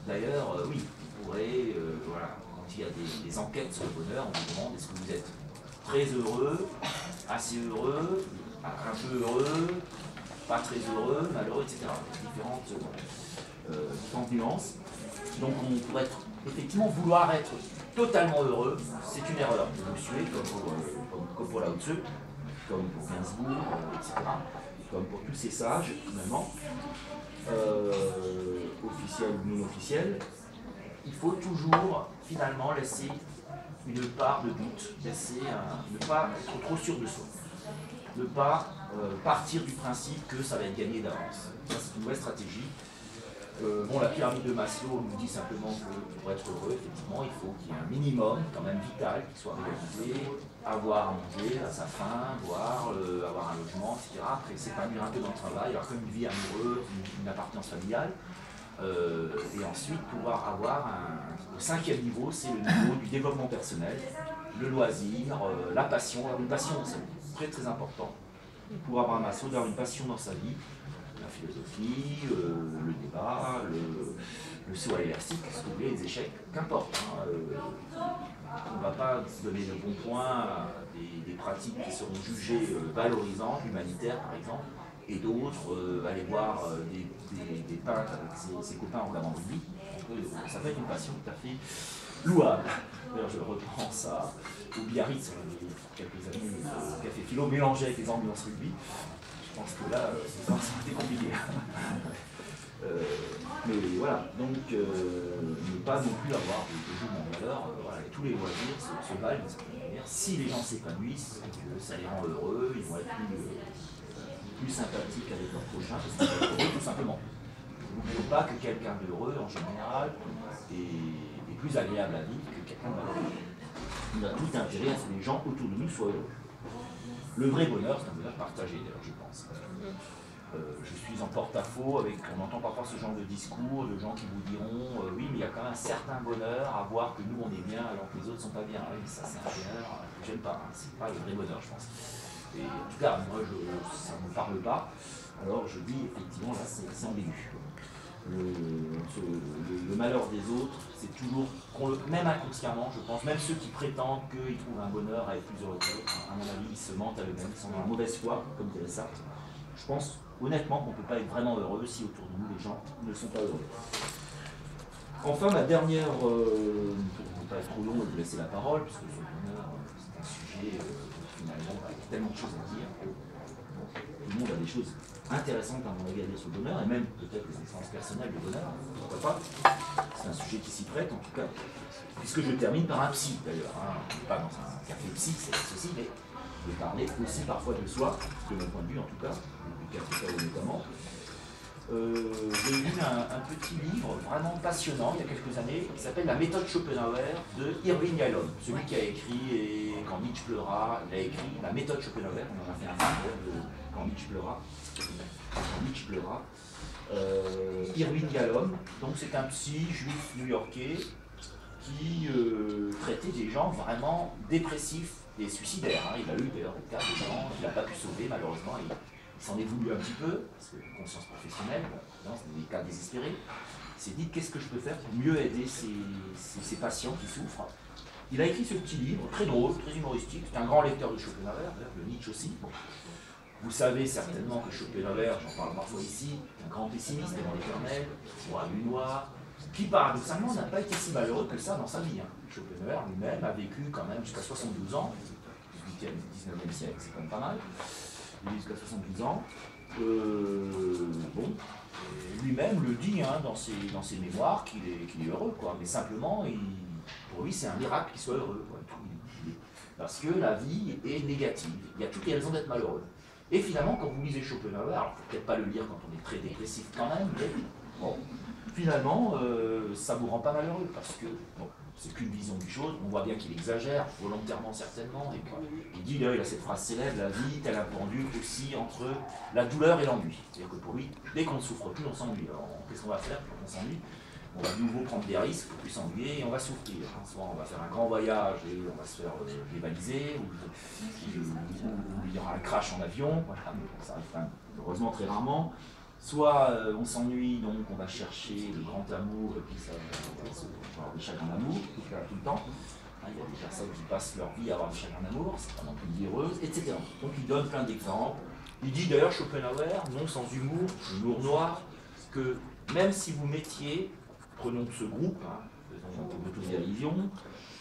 D'ailleurs, oui, on pourrait, voilà, quand il y a des enquêtes sur le bonheur, on vous demande est-ce que vous êtes très heureux, assez heureux, un peu heureux, pas très heureux, malheureux, etc. Différentes nuances. Donc on pourrait effectivement vouloir être totalement heureux, c'est une erreur. Bossuet, comme pour Lao Tzu, comme pour Gainsbourg, etc. Comme pour tous ces sages, finalement, officiels ou non officiels, il faut toujours finalement laisser une part de doute, ne pas être trop sûr de soi. Ne pas partir du principe que ça va être gagné d'avance. Ça, c'est une vraie stratégie. Bon, la pyramide de Maslow nous dit simplement que pour être heureux, effectivement, il faut qu'il y ait un minimum, quand même vital, qui soit réalisé, avoir à manger à sa faim, boire, avoir un logement, etc. Après, s'épanouir un peu dans le travail, avoir comme une vie amoureuse, une appartenance familiale. Et ensuite, pouvoir avoir le cinquième niveau, c'est le niveau du développement personnel, le loisir, la passion. Alors, une passion, c'est très très important pour Abraham Maslow d'avoir une passion dans sa vie, la philosophie, le débat, le saut à l'élastique, ce que vous voulez, les échecs, qu'importe. On ne va pas donner de bons points à des pratiques qui seront jugées valorisantes, humanitaires par exemple, et d'autres aller voir des peintres avec ses copains en regardant le rugby. Ça peut être une passion tout à fait louable. D'ailleurs, je repense au Biarritz, quelques années, au Café Philo, mélangé avec les ambulances rugby. Je pense que là, ça a été compliqué. Mais voilà, donc ne pas non plus avoir de jugement de valeur. Voilà, tous les loisirs se valent d'une certaine manière. Si les gens s'épanouissent, ça les rend heureux, ils vont être plus sympathiques avec leur prochain, parce qu'ils sont heureux tout simplement. N'oublions pas que quelqu'un d'heureux, en général, est plus agréable à vivre que quelqu'un de malheureux. On a tout intérêt à ce que les gens autour de nous soient heureux. Le vrai bonheur, c'est un bonheur partagé, d'ailleurs, je pense. Je suis en porte-à-faux avec, on entend parfois ce genre de discours, de gens qui vous diront oui, mais il y a quand même un certain bonheur à voir que nous on est bien alors que les autres ne sont pas bien. Oui, ça c'est un bonheur que j'aime pas, hein. C'est pas le vrai bonheur, je pense. Et en tout cas, moi, ça ne me parle pas. Alors je dis effectivement, là c'est ambigu. Le malheur des autres, c'est toujours, même inconsciemment, je pense, même ceux qui prétendent qu'ils trouvent un bonheur à être plus heureux que d'autres, à mon avis, ils se mentent à eux-mêmes, ils sont dans la mauvaise foi, comme dirait Sartre. Je pense honnêtement qu'on ne peut pas être vraiment heureux si autour de nous les gens ne sont pas heureux. Enfin, ma dernière, pour ne pas être trop long et vous laisser la parole, puisque le bonheur, c'est un sujet finalement avec tellement de choses à dire. Tout le monde a des choses intéressantes à mon avis à dire sur le bonheur, et même peut-être des expériences personnelles de bonheur, pourquoi pas. C'est un sujet qui s'y prête en tout cas, puisque je termine par un psy d'ailleurs. Hein. Pas dans un café psy, c'est ceci, mais de parler aussi parfois de soi, de mon point de vue en tout cas, du café notamment. J'ai lu un petit livre vraiment passionnant il y a quelques années qui s'appelle La méthode Schopenhauer de Irving Yalom. Celui qui a écrit et Quand Nietzsche pleura, il a écrit La méthode Schopenhauer. On en a fait un film de Quand Nietzsche pleura. Quand Nietzsche pleura. Irving Yalom, donc c'est un psy juif new-yorkais qui traitait des gens vraiment dépressifs et suicidaires. Hein. Il a eu d'ailleurs des cas de gens qu'il n'a pas pu sauver malheureusement. Il s'en est voulu un petit peu, parce que conscience professionnelle, c'est des cas désespérés, il s'est dit qu'est-ce que je peux faire pour mieux aider ces patients qui souffrent. Il a écrit ce petit livre, très drôle, très humoristique, c'est un grand lecteur de Schopenhauer, de Nietzsche aussi. Bon. Vous savez certainement que Schopenhauer, j'en parle parfois ici, est un grand pessimiste devant l'éternel, roi du noir, qui paradoxalement n'a pas été si malheureux que ça dans sa vie. Schopenhauer lui-même a vécu quand même jusqu'à 72 ans, 18e, 19e siècle, c'est quand même pas mal, il vit jusqu'à 72 ans. Bon, lui-même le dit dans ses mémoires qu'il est heureux, quoi. Mais simplement, pour lui, c'est un miracle qu'il soit heureux, quoi. Parce que la vie est négative, il y a toutes les raisons d'être malheureux. Et finalement, quand vous lisez Schopenhauer, alors il ne faut peut-être pas le lire quand on est très dépressif quand même, mais bon, finalement, ça vous rend pas malheureux, parce que bon, c'est qu'une vision des choses, on voit bien qu'il exagère, volontairement certainement, et il dit, il a cette phrase célèbre, la vie, tel un pendule aussi entre la douleur et l'ennui. C'est-à-dire que pour lui, dès qu'on ne souffre plus, on s'ennuie. Alors qu'est-ce qu'on va faire quand on s'ennuie? On va de nouveau prendre des risques, plus s'ennuyer, et on va souffrir. Soit on va faire un grand voyage et on va se faire dévaliser, ou il y aura un crash en avion, voilà, mais ça arrive quand même, heureusement très rarement. Soit on s'ennuie, donc on va chercher le grand amour, et puis ça va avoir des chagrins d'amour tout le temps. Il y a des personnes qui passent leur vie à avoir des chagrins d'amour, c'est pas non plus une vie heureuse, etc. Donc il donne plein d'exemples. Il dit d'ailleurs, Schopenhauer, non sans humour noir, que même si vous mettiez, prenons ce groupe, faisons un peu d'autodérision,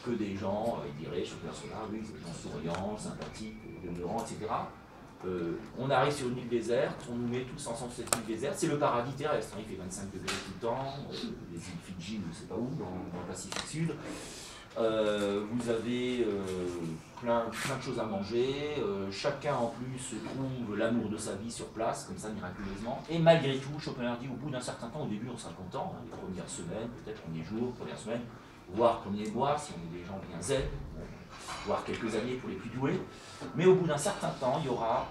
que des gens, il dirait, Schopenhauer, oui, des gens souriants, sympathiques, demeurants, etc. On arrive sur une île déserte, on nous met tous ensemble sur cette île déserte, c'est le paradis terrestre, il fait 25 degrés tout le temps, les îles Fidji, je ne sais pas où, dans le Pacifique Sud. Vous avez plein de choses à manger, chacun en plus trouve l'amour de sa vie sur place, comme ça miraculeusement, et malgré tout, Schopenhauer dit, au bout d'un certain temps, au début on sera content, les premières semaines, peut-être premiers jours, premières semaines, voire premiers mois, si on est des gens bien zen, voire quelques années pour les plus doués, mais au bout d'un certain temps, il y aura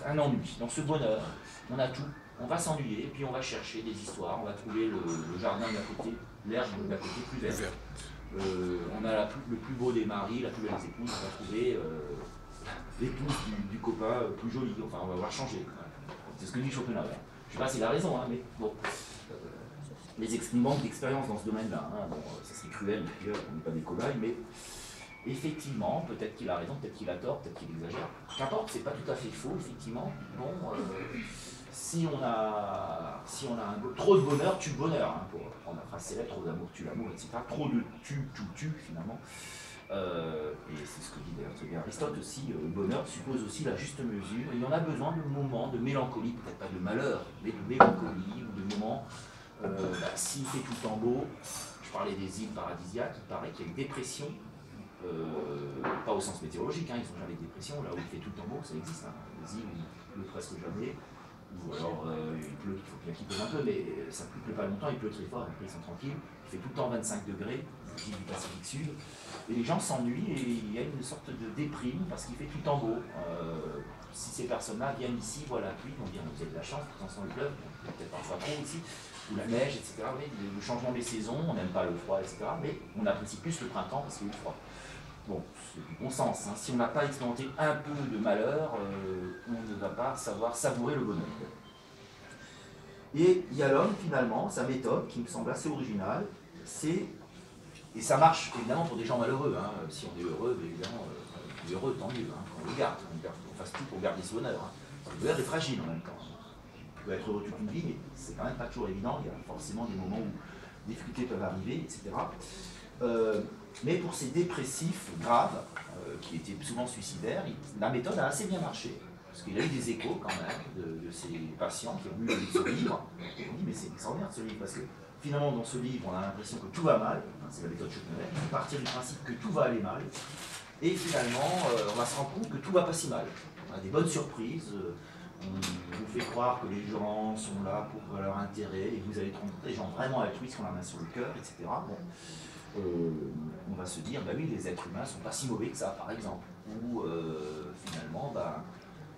un ennui. Dans ce bonheur, on a tout, on va s'ennuyer, puis on va chercher des histoires, on va trouver le jardin d'à côté, l'herbe d'à côté plus verte. On a le plus beau des maris, la plus belle des épouses, on va trouver l'épouse du copain plus jolie, enfin on va voir changer. C'est ce que dit Schopenhauer. Je ne sais pas s'il a raison, mais bon. Il manque d'expérience dans ce domaine-là. Bon, ça serait cruel, on n'est pas des cobayes, mais effectivement, peut-être qu'il a raison, peut-être qu'il a tort, peut-être qu'il exagère. Qu'importe, c'est pas tout à fait faux, effectivement. Bon, si on a trop de bonheur tue le bonheur, pour prendre la phrase célèbre, trop d'amour tue l'amour, etc. Trop de tout tue finalement. Et c'est ce que dit d'ailleurs Aristote aussi, le bonheur suppose aussi la juste mesure. Il y en a besoin de moments de mélancolie, peut-être pas de malheur, mais de mélancolie, ou de moments, s'il fait tout le temps beau, je parlais des îles paradisiaques, il paraît qu'il y a une dépression, pas au sens météorologique, ils n'ont jamais de dépression, là où il fait tout le temps beau, ça existe, les îles où il pleut presque jamais, ou alors il pleut, il faut bien qu'il pleuve un peu, mais ça ne pleut pas longtemps, il pleut très fort, après ils sont tranquilles, il fait tout le temps 25 degrés, les îles du Pacifique Sud, et les gens s'ennuient et il y a une sorte de déprime parce qu'il fait tout le temps beau. Si ces personnes-là viennent ici, voilà la pluie, on dit vous avez de la chance, pourtant sans le pleuve, peut-être parfois trop ici, ou la neige, etc. Oui, le changement des saisons, on n'aime pas le froid, etc. Mais on apprécie plus le printemps parce qu'il y a eu froid. Bon, c'est du bon sens. Si on n'a pas expérimenté un peu de malheur, on ne va pas savoir savourer le bonheur. Et il y a l'homme, finalement, sa méthode, qui me semble assez originale, c'est, et ça marche évidemment pour des gens malheureux, si on est heureux, évidemment, on est heureux, tant mieux, qu'on le garde, qu'on fasse tout pour garder ce bonheur. Le bonheur est fragile en même temps. On peut être heureux toute une vie, mais c'est quand même pas toujours évident, il y a forcément des moments où des difficultés peuvent arriver, etc. Mais pour ces dépressifs graves, qui étaient souvent suicidaires, la méthode a assez bien marché. Parce qu'il a eu des échos quand même de ces patients qui ont lu ce livre. Et on dit mais c'est extraordinaire ce livre, parce que finalement dans ce livre on a l'impression que tout va mal, c'est la méthode Schopenhauer, partir du principe que tout va aller mal, et finalement on va se rendre compte que tout va pas si mal. On a des bonnes surprises, on vous fait croire que les gens sont là pour leur intérêt, et que vous allez rencontrer des gens vraiment altruistes qui ont la main sur le cœur, etc. Bon. On va se dire, bah oui, les êtres humains sont pas si mauvais que ça, par exemple. Ou finalement,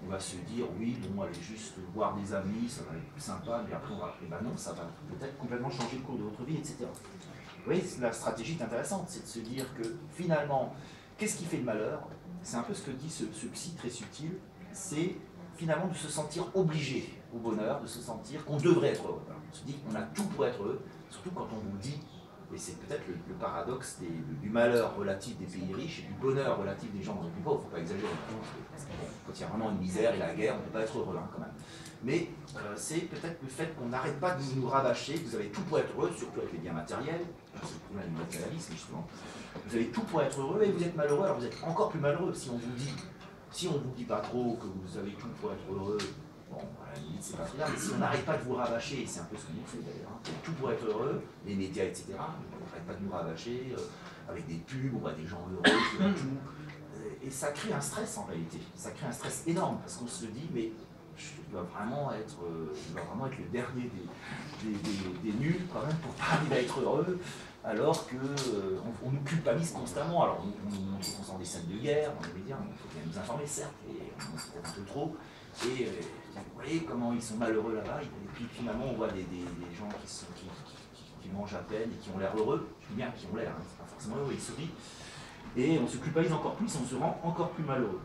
on va se dire, oui, bon, aller juste voir des amis, ça va être plus sympa, mais après on va appeler, bah non, ça va peut-être complètement changer le cours de votre vie, etc. Vous voyez, la stratégie est intéressante, c'est de se dire que finalement, qu'est-ce qui fait le malheur? C'est un peu ce que dit ce psy très subtil, c'est finalement de se sentir obligé au bonheur, de se sentir qu'on devrait être heureux. Alors, on se dit qu'on a tout pour être heureux, surtout quand on vous dit, et c'est peut-être le paradoxe du malheur relatif des pays riches et du bonheur relatif des gens dans les plus pauvres, il ne faut pas exagérer. Bon, quand il y a vraiment une misère et la guerre, on ne peut pas être heureux quand même. Mais c'est peut-être le fait qu'on n'arrête pas de nous rabâcher, que vous avez tout pour être heureux, surtout avec les biens matériels, c'est le problème du matérialisme justement. Vous avez tout pour être heureux et vous êtes malheureux, alors vous êtes encore plus malheureux si on vous dit. Si on ne vous dit pas trop que vous avez tout pour être heureux, bon, à la limite, c'est pas très grave, mais si on n'arrête pas de vous rabâcher, c'est un peu ce qu'on fait d'ailleurs, hein, tout pour être heureux, les médias, etc., on n'arrête pas de nous rabâcher, avec des pubs, on voit des gens heureux qui ont tout, et ça crée un stress en réalité, ça crée un stress énorme, parce qu'on se dit, mais je dois vraiment être le dernier des nuls quand même pour pas arriver à être heureux, alors qu'on nous culpabilise constamment. Alors on nous montre qu'on sent des scènes de guerre dans les médias, il faut bien nous informer certes, et on montre peut-être un peu trop, et vous voyez comment ils sont malheureux là-bas, et puis finalement on voit des gens qui mangent à peine et qui ont l'air heureux, je dis bien qui ont l'air, hein, c'est pas forcément heureux, ils sourient, et on se culpabilise encore plus, on se rend encore plus malheureux.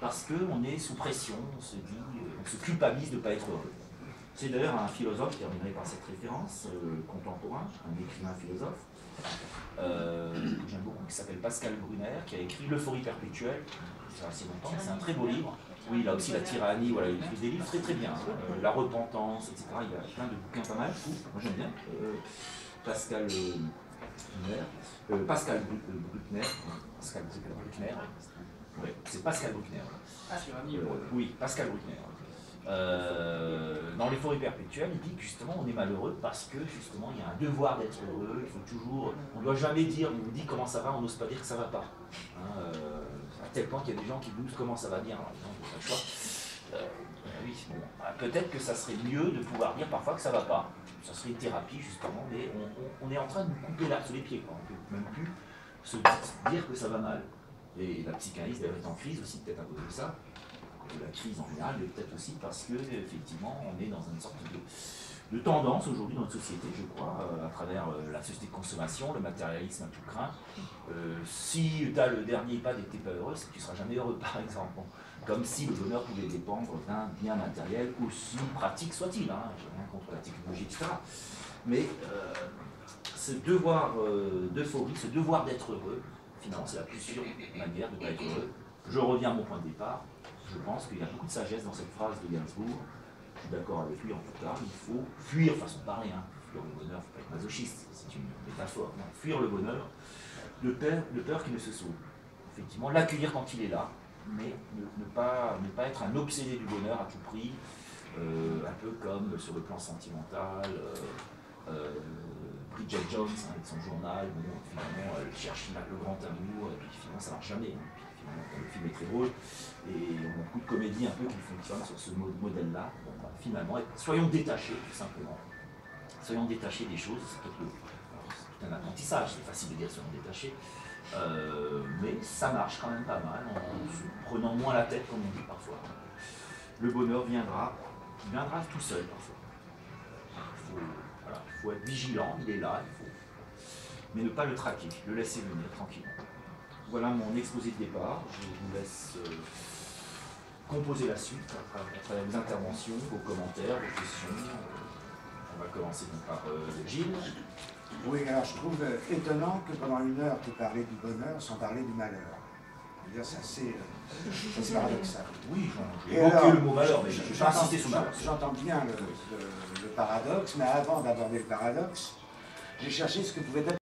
Parce qu'on est sous pression, on se dit, on se culpabilise de ne pas être heureux. C'est d'ailleurs un philosophe, qui terminerait par cette référence, contemporain, un écrivain philosophe, que j'aime beaucoup, qui s'appelle Pascal Brunner, qui a écrit L'euphorie perpétuelle, c'est assez longtemps, c'est un très beau livre. Oui, il a aussi La tyrannie, voilà, il écrit des livres très très bien, La repentance, etc. Il y a plein de bouquins pas mal, je trouve, moi j'aime bien. Pascal Bruckner, Pascal Bruckner, ouais, c'est Pascal Bruckner. Oui, Pascal Bruckner. Dans l'euphorie perpétuelle, il dit que justement on est malheureux parce que justement il y a un devoir d'être heureux, il faut toujours, on ne doit jamais dire, on nous dit comment ça va, on n'ose pas dire que ça ne va pas. Hein, à tel point qu'il y a des gens qui disent comment ça va bien, alors les gens n'ont pas le choix. Oui, bon, peut-être que ça serait mieux de pouvoir dire parfois que ça ne va pas, ça serait une thérapie justement, mais on est en train de nous couper l'herbe sous les pieds, quoi. On ne peut même plus se dire que ça va mal. Et la psychanalyse d'ailleurs est en crise aussi, peut-être à cause de ça, de la crise en général, mais peut-être aussi parce que effectivement on est dans une sorte de tendance aujourd'hui dans notre société, je crois, à travers la société de consommation, le matérialisme à tout craint. Si tu as le dernier pas et que tu n'es pas heureux, c'est que tu ne seras jamais heureux, par exemple. Bon, comme si le bonheur pouvait dépendre d'un bien matériel, aussi pratique soit-il, hein, je n'ai rien contre la technologie, etc. Mais ce devoir d'euphorie, ce devoir d'être heureux, finalement, c'est la plus sûre manière de ne pas être heureux. Je reviens à mon point de départ. Je pense qu'il y a beaucoup de sagesse dans cette phrase de Gainsbourg. Je suis d'accord avec lui en tout cas. Il faut fuir, façon de parler, hein. Fuir le bonheur, il ne faut pas être masochiste, c'est une métaphore. Non, fuir le bonheur, de peur qu'il ne se sauve. Effectivement, l'accueillir quand il est là, mais ne pas être un obsédé du bonheur à tout prix, un peu comme sur le plan sentimental. Bridget Jones, hein, avec son journal, bon, finalement elle cherche le grand amour, et puis finalement ça ne marche jamais. Hein. Puis, finalement, le film est très drôle, et on a beaucoup de comédies un peu qui fonctionnent sur ce modèle-là. Bon, bah, finalement, soyons détachés, tout simplement. Soyons détachés des choses, c'est peut-être tout un apprentissage, c'est facile de dire soyons détachés, mais ça marche quand même pas mal, en se prenant moins la tête, comme on dit parfois. Le bonheur viendra tout seul parfois. Il faut être vigilant, il est là, mais ne pas le traquer, le laisser venir tranquillement. Voilà mon exposé de départ, je vous laisse composer la suite à travers vos interventions, vos commentaires, vos questions. On va commencer donc par Gilles. Oui, alors je trouve étonnant que pendant une heure tu parlais du bonheur sans parler du malheur. Je veux dire, c'est assez paradoxal. Oui, j'ai évoqué le mot malheur, mais je vais pas insister sur le malheur. J'entends bien le paradoxe, mais avant d'aborder le paradoxe, j'ai cherché ce que pouvait être